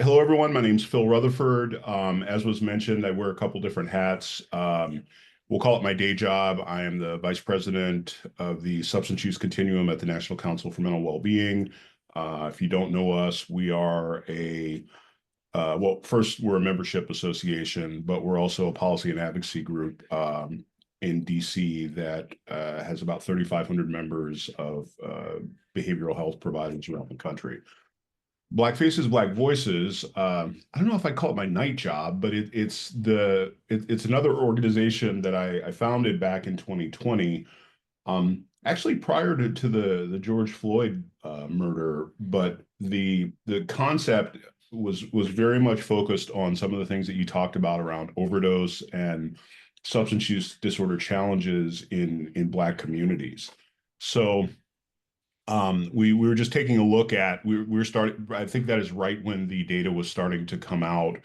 Hello, everyone. My name's Phil Rutherford. As was mentioned, I wear a couple different hats. We'll call it my day job. I am the vice president of the substance use continuum at the National Council for Mental Wellbeing. If you don't know us, we are well, first, we're a membership association, but we're also a policy and advocacy group in DC that has about 3,500 members of behavioral health providers around the country. Black Faces, Black Voices. I don't know if I call it my night job, but it's another organization that I founded back in 2020, actually prior to the George Floyd murder. But the concept was very much focused on some of the things that you talked about around overdose and substance use disorder challenges in Black communities. So we were just taking a look at we were starting. I think that is right when the data was starting to come out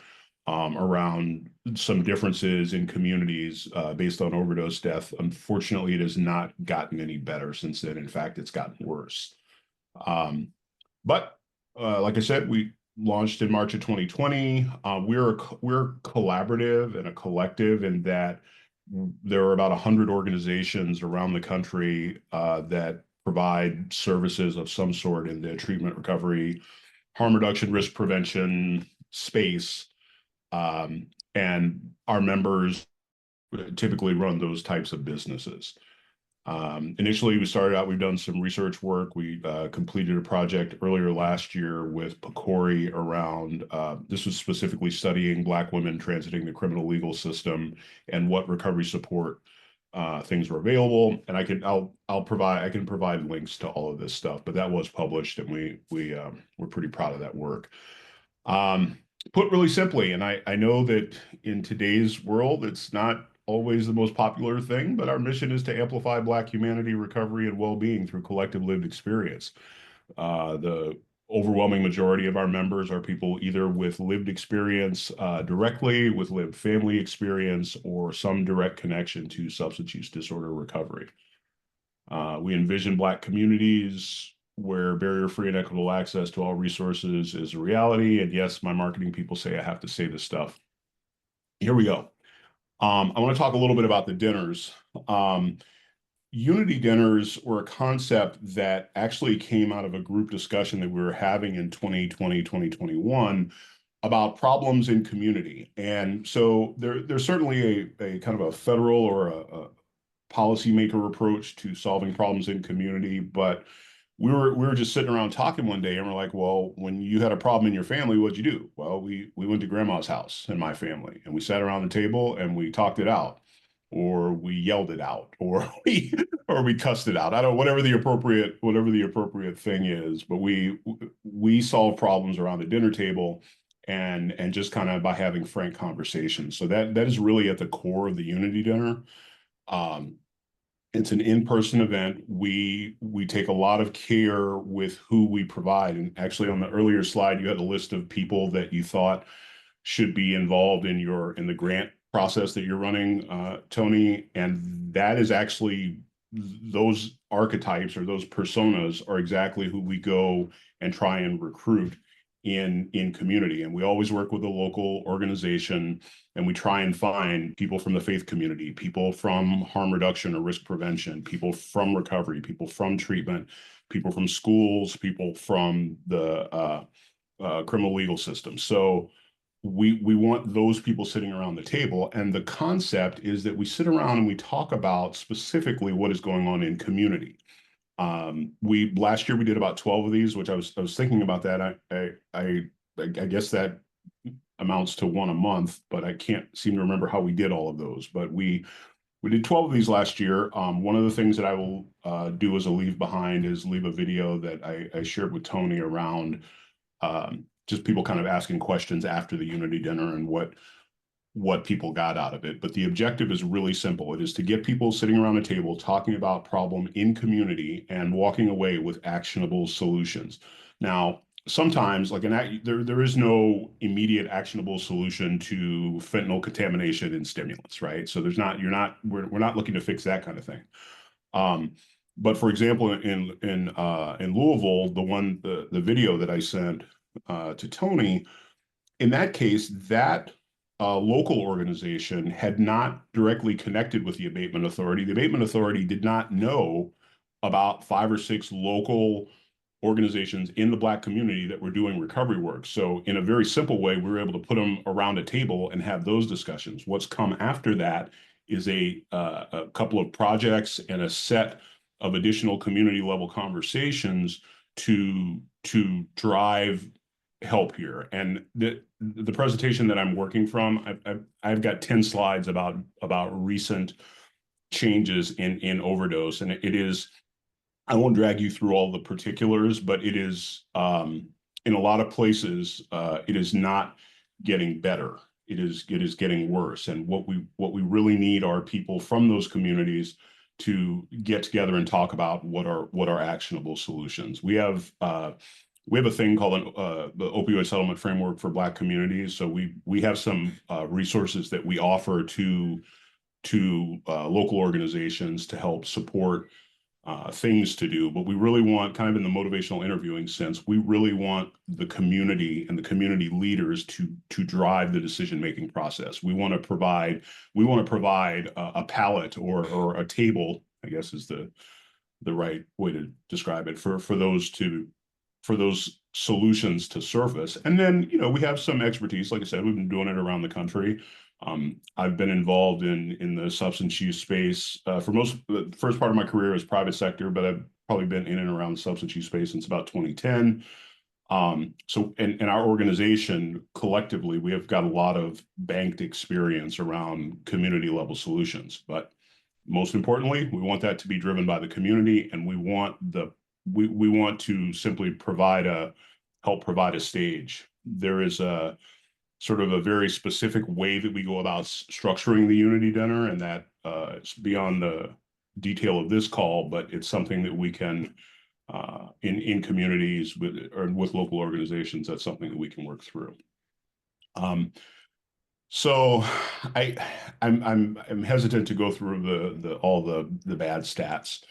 around some differences in communities based on overdose death. Unfortunately, it has not gotten any better since then. In fact, it's gotten worse. Um, but like I said, we launched in March of 2020. We're collaborative and a collective in that there are about 100 organizations around the country that provide services of some sort in the treatment, recovery, harm reduction, risk prevention space. And our members typically run those types of businesses. Initially, we started out, we've done some research work. We completed a project earlier last year with PCORI around, this was specifically studying Black women transiting the criminal legal system and what recovery support things were available. And I can provide links to all of this stuff, but that was published and we're pretty proud of that work. Put really simply, and I know that in today's world, it's not always the most popular thing, but our mission is to amplify Black humanity, recovery, and well-being through collective lived experience. The overwhelming majority of our members are people either with lived experience directly, with lived family experience, or some direct connection to substance use disorder recovery. We envision Black communities where barrier-free and equitable access to all resources is a reality. And yes, my marketing people say I have to say this stuff. Here we go. I want to talk a little bit about the dinners. Unity dinners were a concept that actually came out of a group discussion that we were having in 2020, 2021 about problems in community. And so there's certainly a kind of a federal or a policymaker approach to solving problems in community, but we were just sitting around talking one day and we're like, well, when you had a problem in your family, what'd you do? Well, we went to grandma's house and my family and we sat around the table and we talked it out, or we yelled it out, or we cussed it out. I don't whatever the appropriate thing is, but we solve problems around the dinner table and just kind of by having frank conversations. So that is really at the core of the Unity Dinner. Um, it's an in-person event. We take a lot of care with who we provide. And actually, on the earlier slide, you had a list of people that you thought should be involved in the grant process that you're running, Tony. And that is actually those archetypes or those personas are exactly who we go and try and recruit in community. And we always work with a local organization and we try and find people from the faith community, people from harm reduction or risk prevention, people from recovery, people from treatment, people from schools, people from the criminal legal system. So we want those people sitting around the table. And the concept is that we sit around and we talk about specifically what is going on in community. We last year we did about 12 of these, which I was thinking about that. I guess that amounts to one a month, but I can't seem to remember how we did all of those. But we did 12 of these last year. One of the things that I will do as a leave behind is leave a video that I shared with Tony around just people kind of asking questions after the Unity Dinner and what people got out of it. But the objective is really simple. It is to get people sitting around a table talking about problem in community and walking away with actionable solutions. Now, sometimes there is no immediate actionable solution to fentanyl contamination in stimulants, right? So we're not looking to fix that kind of thing. But for example, in Louisville, the video that I sent to Tony, in that case, that local organization had not directly connected with the abatement authority. The abatement authority did not know about 5 or 6 local organizations in the Black community that were doing recovery work. So in a very simple way, we were able to put them around a table and have those discussions. What's come after that is a couple of projects and a set of additional community level conversations to drive help here. And the presentation that I'm working from, I've got 10 slides about recent changes in overdose, and it is, I won't drag you through all the particulars, but it is in a lot of places it is not getting better. It is getting worse. And what we really need are people from those communities to get together and talk about what are actionable solutions. We have a thing called the opioid settlement framework for Black communities. So we have some resources that we offer to local organizations to help support things to do. But we really want, kind of in the motivational interviewing sense, we really want the community and the community leaders to drive the decision-making process. We want to provide a palette or a table, I guess is the right way to describe it, for those solutions to surface. And then, we have some expertise. Like I said, we've been doing it around the country. I've been involved in the substance use space for the first part of my career as private sector, but I've probably been in and around the substance use space since about 2010. So in our organization, collectively, we have got a lot of banked experience around community level solutions. But most importantly, we want that to be driven by the community, and we want to simply help provide a stage. There is a sort of a very specific way that we go about structuring the Unity Dinner, and that it's beyond the detail of this call, but it's something that we can, in communities with local organizations, that's something that we can work through. So I'm hesitant to go through all the bad stats,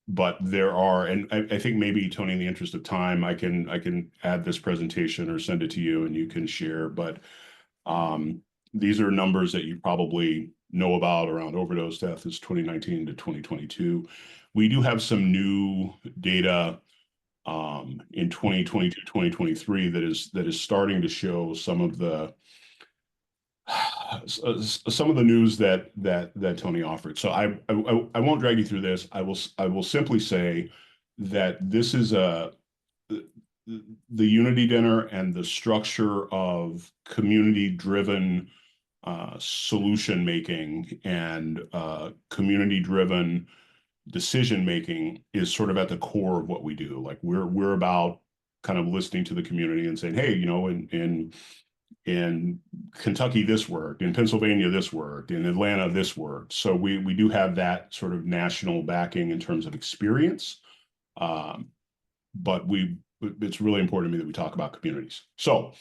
but there are, and I think maybe, Tony, in the interest of time, I can add this presentation or send it to you and you can share. But these are numbers that you probably know about around overdose deaths 2019 to 2022. We do have some new data in 2022, 2023 that is starting to show some of the news that Tony offered. So I won't drag you through this. I will simply say that this is the Unity Dinner and the structure of community-driven solution making and community-driven decision making is sort of at the core of what we do. Like we're about kind of listening to the community and saying, hey, in Kentucky, this worked. In Pennsylvania, this worked. In Atlanta, this worked. So we do have that sort of national backing in terms of experience. But it's really important to me that we talk about communities. So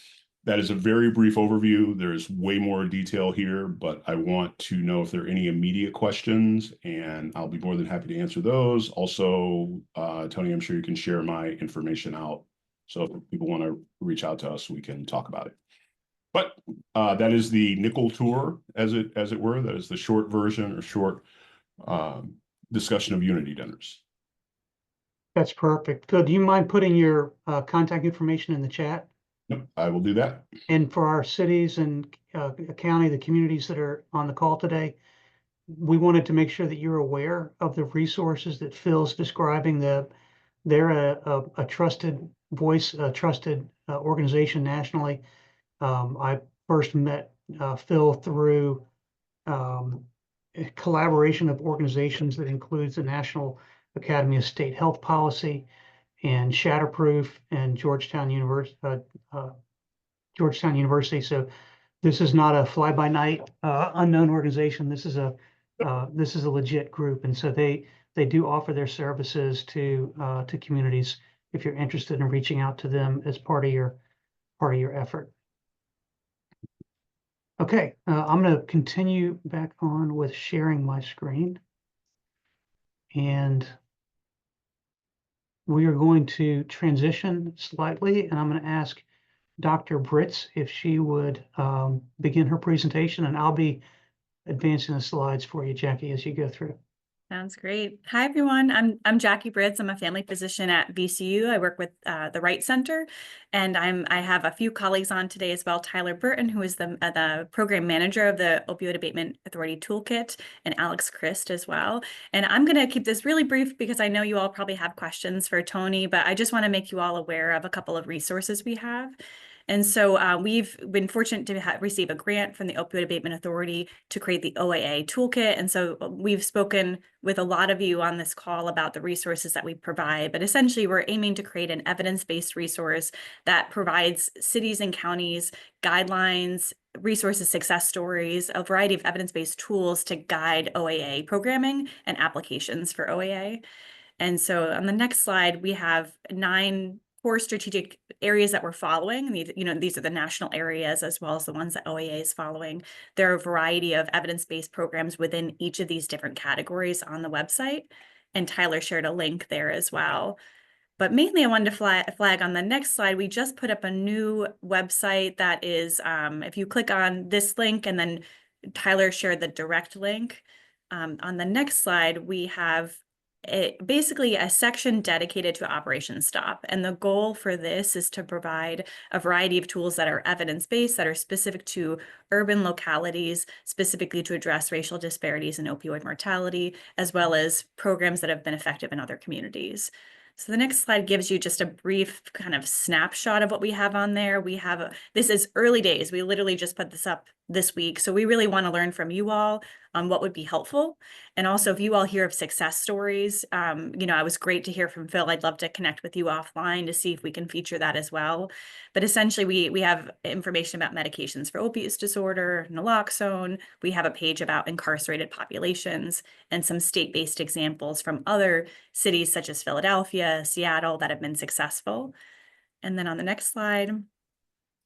that is a very brief overview. There's way more detail here, but I want to know if there are any immediate questions, and I'll be more than happy to answer those. Also, Tony, I'm sure you can share my information out. So if people want to reach out to us, we can talk about it. But that is the nickel tour, as it were. That is the short version or short discussion of Unity Dinners. That's perfect. Phil, do you mind putting your contact information in the chat? Yep, I will do that. And for our cities and county, the communities that are on the call today, we wanted to make sure that you're aware of the resources that Phil's describing. They're a trusted voice, a trusted organization nationally. I first met Phil through a collaboration of organizations that includes the National Academy of State Health Policy and Shatterproof and Georgetown University. So this is not a fly-by-night unknown organization. This is a legit group, and so they do offer their services to communities if you're interested in reaching out to them as part of your effort. Okay, I'm going to continue back on with sharing my screen, and we are going to transition slightly, and I'm going to ask Dr. Britz if she would begin her presentation, and I'll be advancing the slides for you, Jackie, as you go through. Sounds great. Hi, everyone. I'm Jackie Britz. I'm a family physician at VCU. I work with the Wright Center, and I have a few colleagues on today as well. Tyler Burton, who is the program manager of the Opioid Abatement Authority Toolkit, and Alex Christ as well. And I'm going to keep this really brief because I know you all probably have questions for Tony, but I just want to make you all aware of a couple of resources we have. And so we've been fortunate to receive a grant from the Opioid Abatement Authority to create the OAA Toolkit. And so we've spoken with a lot of you on this call about the resources that we provide, but essentially we're aiming to create an evidence-based resource that provides cities and counties guidelines, resources, success stories, a variety of evidence-based tools to guide OAA programming and applications for OAA. And so on the next slide, we have 9 core strategic areas that we're following. These are the national areas as well as the ones that OAA is following. There are a variety of evidence-based programs within each of these different categories on the website. And Tyler shared a link there as well. But mainly I wanted to flag on the next slide, we just put up a new website that is, if you click on this link and then Tyler shared the direct link. On the next slide, we have basically a section dedicated to Operation Stop. And the goal for this is to provide a variety of tools that are evidence-based, that are specific to urban localities, specifically to address racial disparities in opioid mortality, as well as programs that have been effective in other communities. So the next slide gives you just a brief kind of snapshot of what we have on there. This is early days. We literally just put this up this week. So we really want to learn from you all on what would be helpful. And also if you all hear of success stories, it was great to hear from Phil. I'd love to connect with you offline to see if we can feature that as well. But essentially we have information about medications for opioid use disorder, naloxone. We have a page about incarcerated populations and some state-based examples from other cities such as Philadelphia, Seattle that have been successful. And then on the next slide,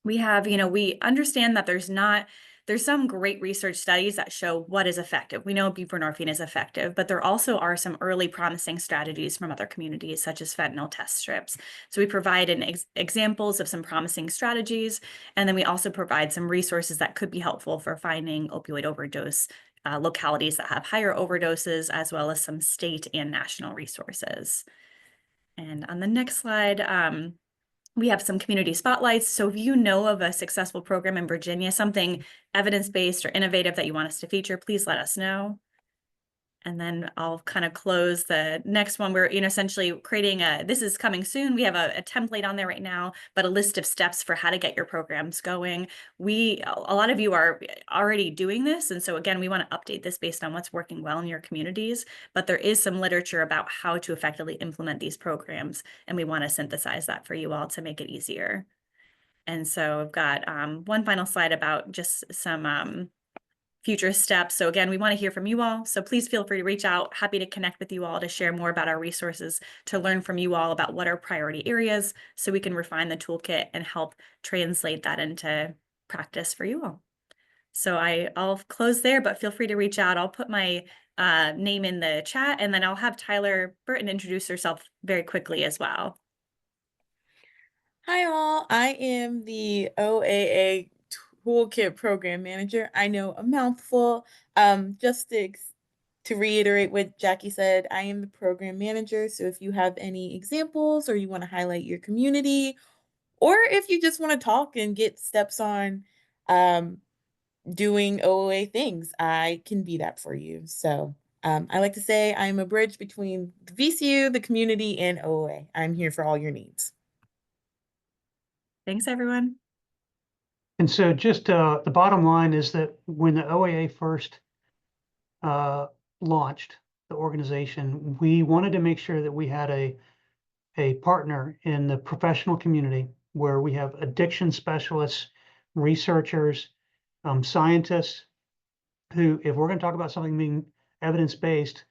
we have, we understand that there's some great research studies that show what is effective. We know buprenorphine is effective, but there also are some early promising strategies from other communities, such as fentanyl test strips. So we provide examples of some promising strategies, and then we also provide some resources that could be helpful for finding opioid overdose localities that have higher overdoses, as well as some state and national resources. And on the next slide, we have some community spotlights. So if you know of a successful program in Virginia, something evidence-based or innovative that you want us to feature, please let us know. And then I'll kind of close the next one. We're essentially creating this is coming soon. We have a template on there right now, but a list of steps for how to get your programs going. A lot of you are already doing this. And so again, we want to update this based on what's working well in your communities, but there is some literature about how to effectively implement these programs. And we want to synthesize that for you all to make it easier. And so I've got one final slide about just some future steps. So again, we want to hear from you all. So please feel free to reach out. Happy to connect with you all to share more about our resources, to learn from you all about what are priority areas so we can refine the toolkit and help translate that into practice for you all. So I'll close there, but feel free to reach out. I'll put my name in the chat, and then I'll have Tyler Burton introduce herself very quickly as well. Hi all, I am the OAA Toolkit Program Manager. I know a mouthful. Just to reiterate what Jackie said, I am the Program Manager. So if you have any examples or you want to highlight your community, or if you just want to talk and get steps on doing OAA things, I can be that for you. So I like to say I'm a bridge between the VCU, the community, and OAA. I'm here for all your needs. Thanks, everyone. And so just the bottom line is that when the OAA first launched the organization, we wanted to make sure that we had a partner in the professional community where we have addiction specialists, researchers, scientists who, if we're going to talk about something being evidence-based,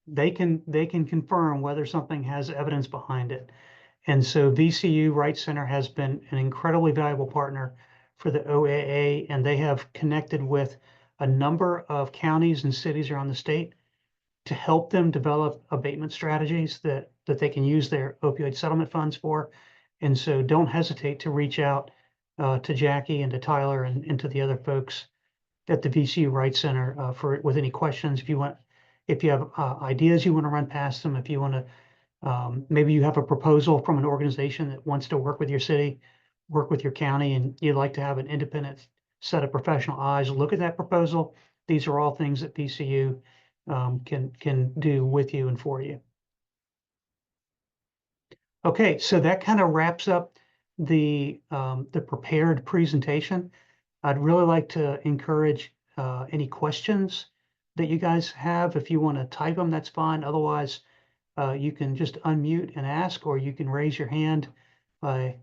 they can confirm whether something has evidence behind it. And so VCU Wright Center has been an incredibly valuable partner for the OAA, and they have connected with a number of counties and cities around the state to help them develop abatement strategies that they can use their opioid settlement funds for. And so don't hesitate to reach out to Jackie and to Tyler and to the other folks at the VCU Wright Center with any questions. If you have ideas you want to run past them, if you want to, maybe you have a proposal from an organization that wants to work with your city, work with your county, and you'd like to have an independent set of professional eyes look at that proposal. These are all things that VCU can do with you and for you. Okay, so that kind of wraps up the prepared presentation. I'd really like to encourage any questions that you guys have. If you want to type them, that's fine. Otherwise, you can just unmute and ask, or you can raise your hand by,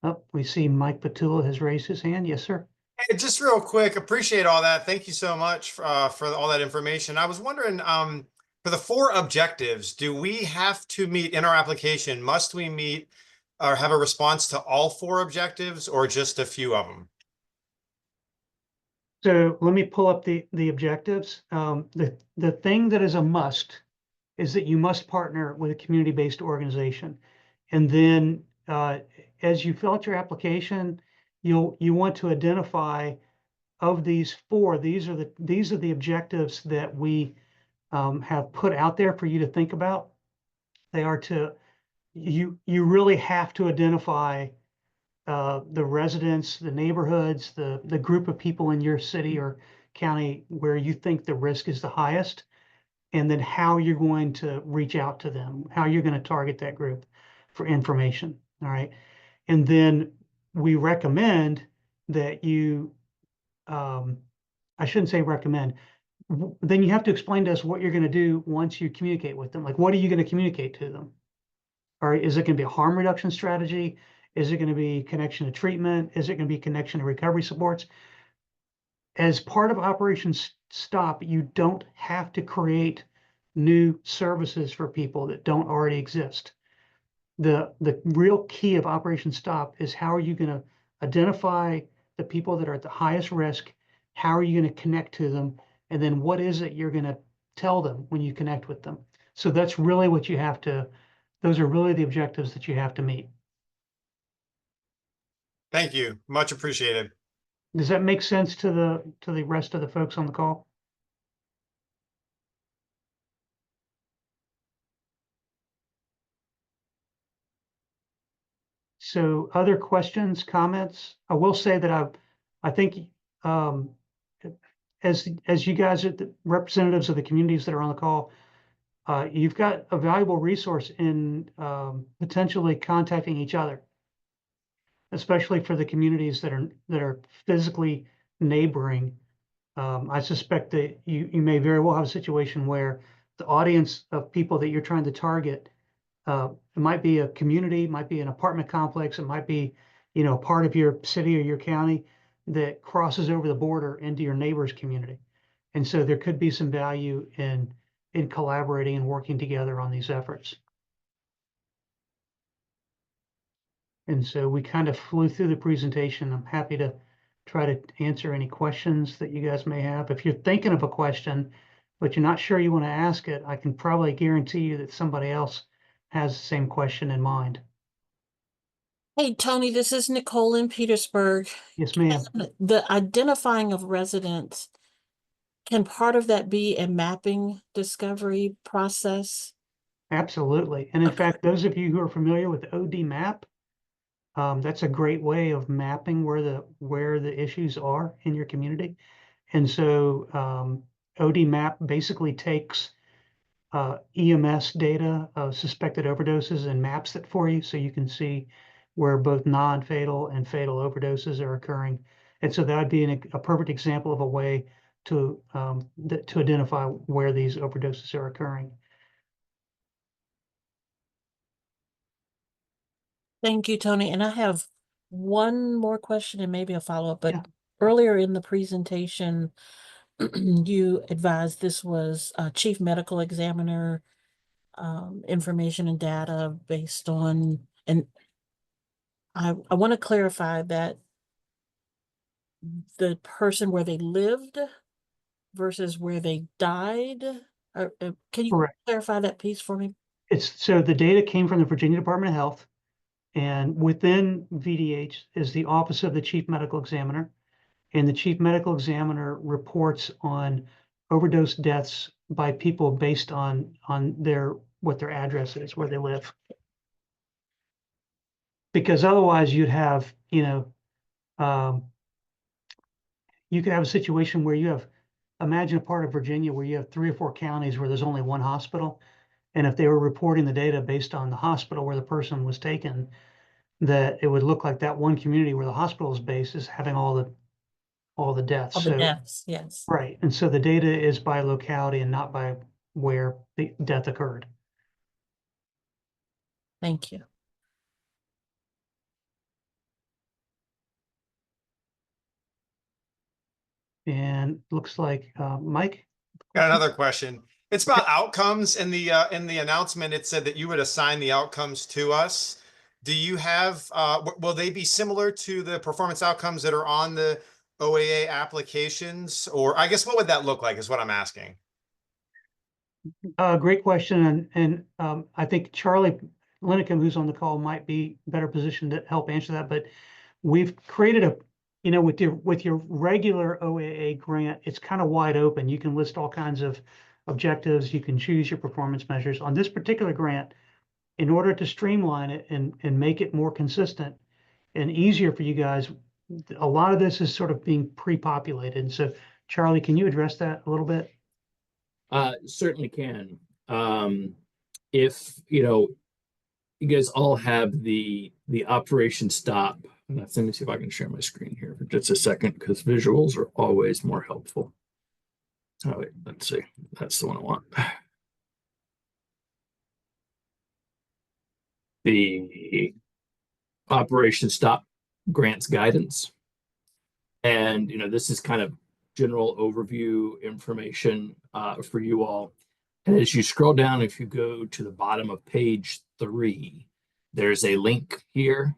oh, we see Mike Patula has raised his hand. Yes, sir. Hey, just real quick, appreciate all that. Thank you so much for all that information. I was wondering, for the 4 objectives, do we have to meet in our application? Must we meet or have a response to all 4 objectives, or just a few of them? So let me pull up the objectives. The thing that is a must is that you must partner with a community-based organization. And then as you fill out your application, you want to identify of these 4, these are the objectives that we have put out there for you to think about. They are you really have to identify the residents, the neighborhoods, the group of people in your city or county where you think the risk is the highest, and then how you're going to reach out to them, how you're going to target that group for information. All right. And then we recommend that you, I shouldn't say recommend, then you have to explain to us what you're going to do once you communicate with them. Like, what are you going to communicate to them? Or is it going to be a harm reduction strategy? Is it going to be connection to treatment? Is it going to be connection to recovery supports? As part of Operation Stop, you don't have to create new services for people that don't already exist. The real key of Operation Stop is how are you going to identify the people that are at the highest risk? How are you going to connect to them? And then what is it you're going to tell them when you connect with them? So that's really what you have to, those are really the objectives that you have to meet. Thank you. Much appreciated. Does that make sense to the rest of the folks on the call? So other questions, comments? I will say that I think as you guys are the representatives of the communities that are on the call, you've got a valuable resource in potentially contacting each other, especially for the communities that are physically neighboring. I suspect that you may very well have a situation where the audience of people that you're trying to target, it might be a community, it might be an apartment complex, it might be, part of your city or your county that crosses over the border into your neighbor's community. And so there could be some value in collaborating and working together on these efforts. And so we kind of flew through the presentation. I'm happy to try to answer any questions that you guys may have. If you're thinking of a question, but you're not sure you want to ask it, I can probably guarantee you that somebody else has the same question in mind. Hey, Tony, this is Nicole in Petersburg. Yes, ma'am. The identifying of residents, can part of that be a mapping discovery process? Absolutely. And in fact, those of you who are familiar with OD map, that's a great way of mapping where the issues are in your community. And so OD map basically takes EMS data of suspected overdoses and maps it for you so you can see where both non-fatal and fatal overdoses are occurring. And so that would be a perfect example of a way to identify where these overdoses are occurring. Thank you, Tony. And I have one more question and maybe a follow-up, but Yeah. earlier in the presentation, you advised this was a chief medical examiner information and data based on, and I want to clarify that the person where they lived versus where they died. Can you Correct. clarify that piece for me? So the data came from the Virginia Department of Health, And within VDH is the Office of the Chief Medical Examiner. And the Chief Medical Examiner reports on overdose deaths by people based on what their address is, where they live. Because otherwise you'd have, you could have a situation where imagine a part of Virginia where you have 3 or 4 counties where there's only one hospital. And if they were reporting the data based on the hospital where the person was taken, that it would look like that one community where the hospital is based is having all the deaths. All the So, deaths, yes. right. And so the data is by locality and not by where the death occurred. Thank you. And looks like Mike. Got another question. It's about outcomes. In the announcement, it said that you would assign the outcomes to us. Do you have, will they be similar to the performance outcomes that are on the OAA applications? Or I guess what would that look like is what I'm asking. Great question. And I think Charlie Linekum, who's on the call, might be better positioned to help answer that. But we've created with your regular OAA grant, it's kind of wide open. You can list all kinds of objectives. You can choose your performance measures. On this particular grant, in order to streamline it and make it more consistent and easier for you guys, a lot of this is sort of being pre-populated. So Charlie, can you address that a little bit? Certainly can. If you guys all have the Operation Stop. Let me see if I can share my screen here for just a second, because visuals are always more helpful. Oh wait, let's see. That's the one I want. The Operation Stop grants guidance. And this is kind of general overview information for you all. And as you scroll down, if you go to the bottom of page 3, there's a link here.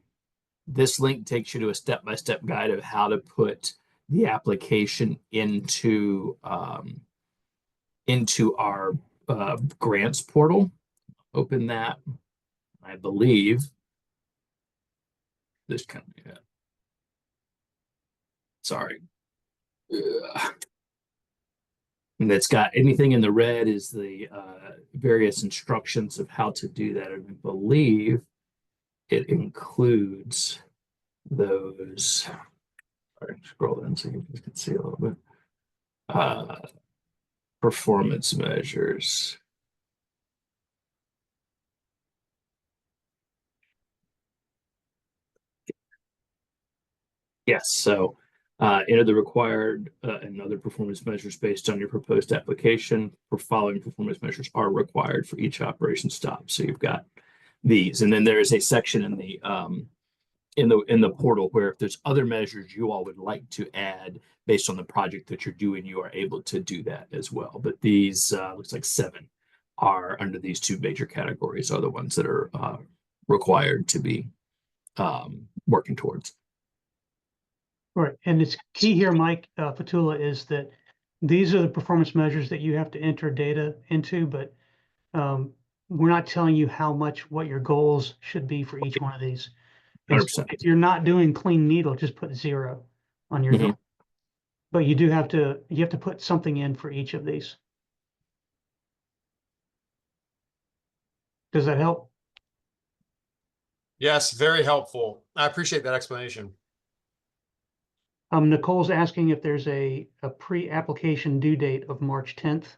This link takes you to a step-by-step guide of how to put the application into our grants portal. Open that. I believe this kind of, yeah. Sorry. And it's got anything in the red is the various instructions of how to do that. And I believe it includes those. Sorry, scroll in so you guys can see a little bit. Performance measures. Yes, so enter the required and other performance measures based on your proposed application. For following performance measures are required for each operation stop. So you've got these, and then there is a section in the portal where if there's other measures you all would like to add based on the project that you're doing, you are able to do that as well. But these looks like 7 are under these 2 major categories are the ones that are required to be working towards. Right, and it's key here, Mike Fatula, is that these are the performance measures that you have to enter data into, but we're not telling you what your goals should be for each one of these. And so 100%. if you're not doing clean needle, just put 0 on your goal. But you have to put something in for each of these. Does that help? Yes, very helpful. I appreciate that explanation. Nicole's asking if there's a pre-application due date of March 10th.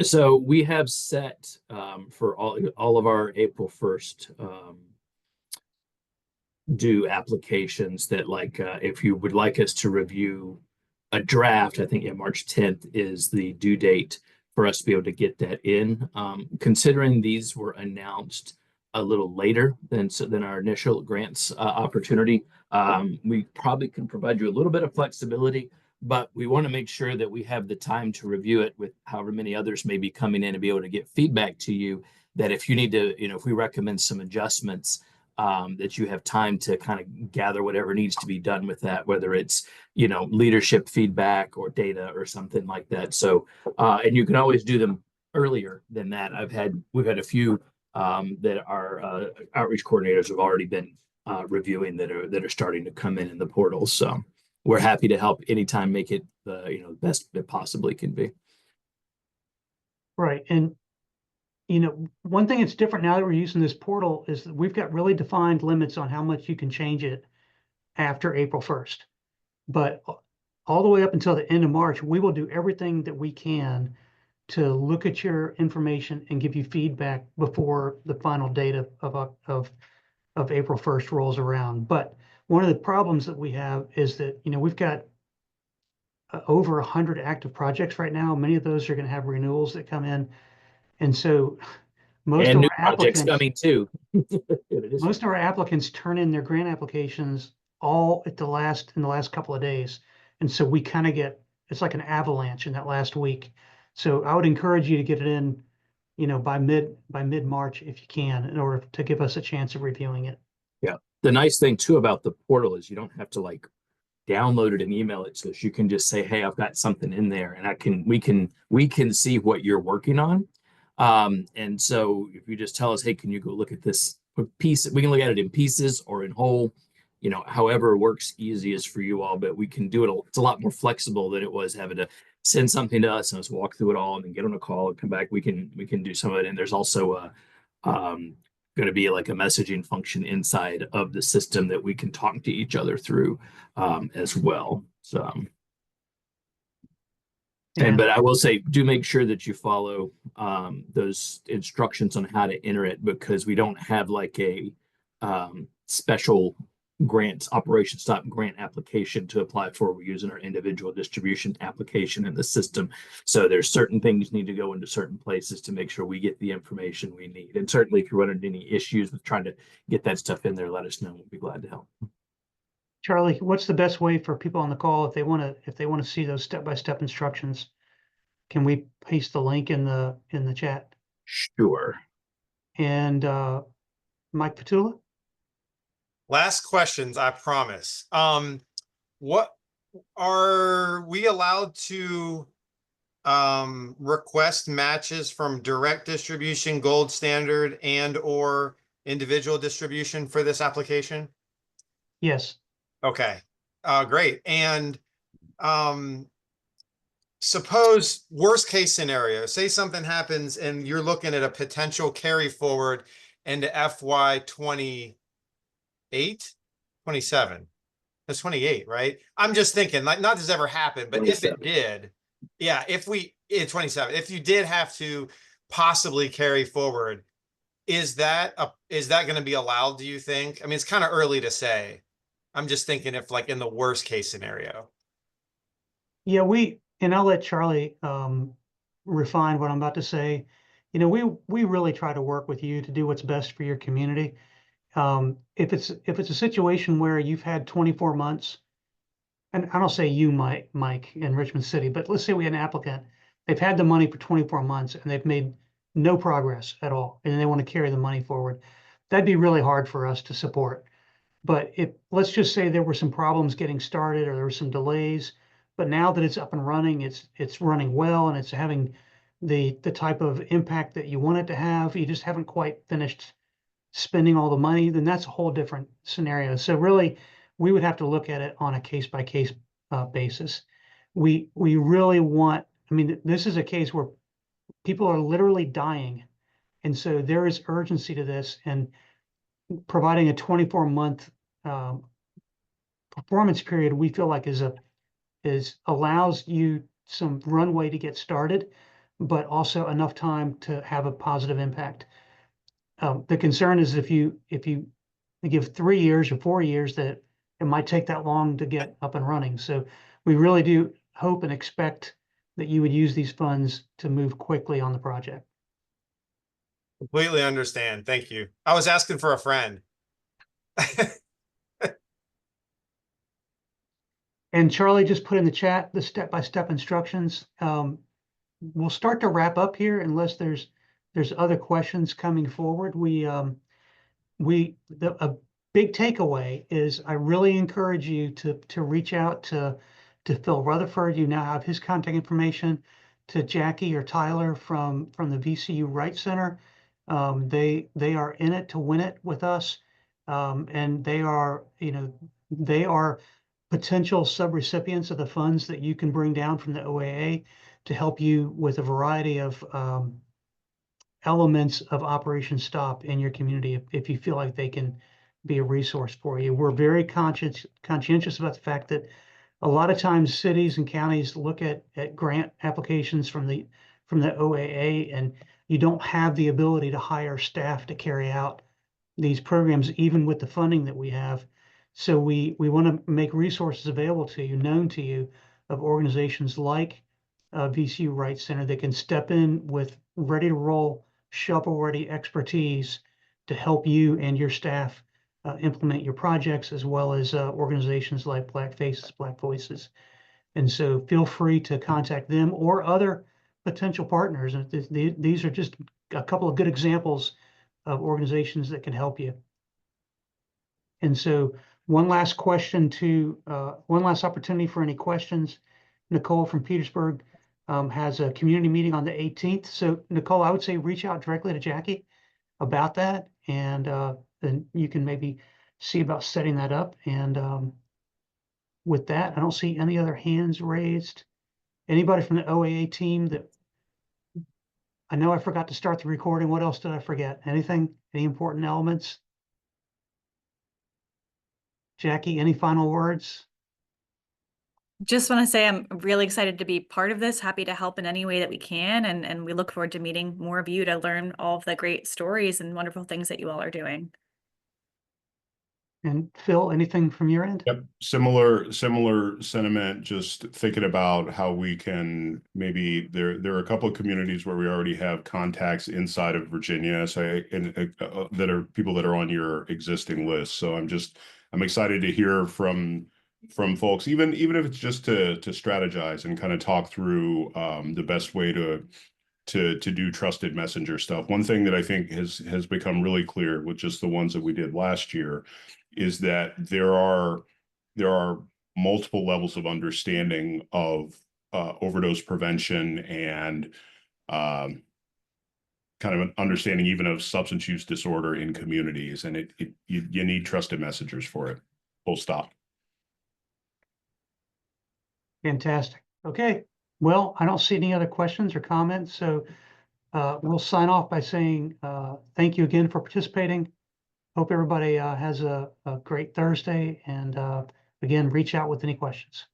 So we have set for all of our April 1st due applications that if you would like us to review a draft, I think March 10th is the due date for us to be able to get that in. Considering these were announced a little later than our initial grants opportunity, we probably can provide you a little bit of flexibility, but we want to make sure that we have the time to review it with however many others may be coming in and be able to get feedback to you, that if you need to, if we recommend some adjustments, that you have time to kind of gather whatever needs to be done with that, whether it's, leadership feedback or data or something like that. So, and you can always do them earlier than that. We've had a few that our outreach coordinators have already been reviewing that are starting to come in the portal. So we're happy to help anytime, make it the best it possibly can be. Right. And, one thing that's different now that we're using this portal is that we've got really defined limits on how much you can change it after April 1st. But all the way up until the end of March, we will do everything that we can to look at your information and give you feedback before the final date of April 1st rolls around. But one of the problems that we have is that, we've got over 100 active projects right now. Many of those are going to have renewals that come in. And so most And of new our projects applicants, coming too. It is. most of our applicants turn in their grant applications all in the last couple of days. And so we kind of it's like an avalanche in that last week. So I would encourage you to get it in, by mid-March if you can, in order to give us a chance of reviewing it. Yeah. The nice thing too about the portal is you don't have to like download it and email it to us. You can just say, hey, I've got something in there, and we can see what you're working on. And so if you just tell us, hey, can you go look at this piece? We can look at it in pieces or in whole, however works easiest for you all, but we can do it. It's a lot more flexible than it was having to send something to us and us walk through it all and then get on a call and come back. We can do some of it. And there's also going to be like a messaging function inside of the system that we can talk to each other through as well. So, but I will say, do make sure that you follow those instructions on how to enter it, because we don't have like a special Operation Stop grant application to apply for. We're using our individual distribution application in the system. So there's certain things need to go into certain places to make sure we get the information we need. And certainly if you're running any issues with trying to get that stuff in there, let us know. We'll be glad to help. Charlie, what's the best way for people on the call if they want to see those step-by-step instructions? Can we paste the link in the chat? Sure. And Mike Petula? Last questions, I promise. What are we allowed to request matches from direct distribution, gold standard, and or individual distribution for this application? Yes. Okay, great. And suppose worst case scenario, say something happens and you're looking at a potential carry forward into FY 27. That's 28, right? I'm just thinking, like, not this ever happened, but if it did, yeah, if 27, if you did have to possibly carry forward, is that going to be allowed, do you think? I mean, it's kind of early to say. I'm just thinking if like in the worst case scenario. Yeah, and I'll let Charlie refine what I'm about to say. We really try to work with you to do what's best for your community. If it's a situation where you've had 24 months, and I don't say you, Mike, in Richmond City, but let's say we had an applicant, they've had the money for 24 months and they've made no progress at all, and they want to carry the money forward. That'd be really hard for us to support. But let's just say there were some problems getting started or there were some delays, but now that it's up and running, it's running well and it's having the type of impact that you want it to have. You just haven't quite finished spending all the money, then that's a whole different scenario. So really, we would have to look at it on a case by case basis. We really want, I mean, this is a case where people are literally dying. And so there is urgency to this, and providing a 24-month performance period, we feel like allows you some runway to get started, but also enough time to have a positive impact. The concern is if you give 3 years or 4 years, that it might take that long to get up and running. So we really do hope and expect that you would use these funds to move quickly on the project. Completely understand. Thank you. I was asking for a friend. And Charlie just put in the chat the step-by-step instructions. We'll start to wrap up here unless there's other questions coming forward. A big takeaway is I really encourage you to reach out to Phil Rutherford. You now have his contact information, to Jackie or Tyler from the VCU Wright Center. They are in it to win it with us. And they are, they are potential subrecipients of the funds that you can bring down from the OAA to help you with a variety of elements of Operation Stop in your community if you feel like they can be a resource for you. We're very conscientious about the fact that a lot of times cities and counties look at grant applications from the OAA, and you don't have the ability to hire staff to carry out these programs, even with the funding that we have. So we want to make resources available to you, known to you, of organizations like VCU Wright Center that can step in with ready to roll, shovel-ready expertise to help you and your staff implement your projects, as well as organizations like Black Faces, Black Voices. And so feel free to contact them or other potential partners. And these are just a couple of good examples of organizations that can help you. And so one last opportunity for any questions. Nicole from Petersburg has a community meeting on the 18th. So Nicole, I would say reach out directly to Jackie about that, and then you can maybe see about setting that up. And with that, I don't see any other hands raised. Anybody from the OAA team that, I know I forgot to start the recording. What else did I forget? Anything? Any important elements? Jackie, any final words? Just want to say I'm really excited to be part of this, happy to help in any way that we can. And we look forward to meeting more of you to learn all of the great stories and wonderful things that you all are doing. And Phil, anything from your end? Yep, similar sentiment, just thinking about how we can maybe there are a couple of communities where we already have contacts inside of Virginia, so that are people that are on your existing list. So I'm excited to hear from folks, even if it's just to strategize and kind of talk through the best way to do trusted messenger stuff. One thing that I think has become really clear with just the ones that we did last year is that there are multiple levels of understanding of overdose prevention and kind of an understanding even of substance use disorder in communities, and you need trusted messengers for it. Full stop. Fantastic. Okay. Well, I don't see any other questions or comments, so we'll sign off by saying thank you again for participating. Hope everybody has a great Thursday, and again, reach out with any questions.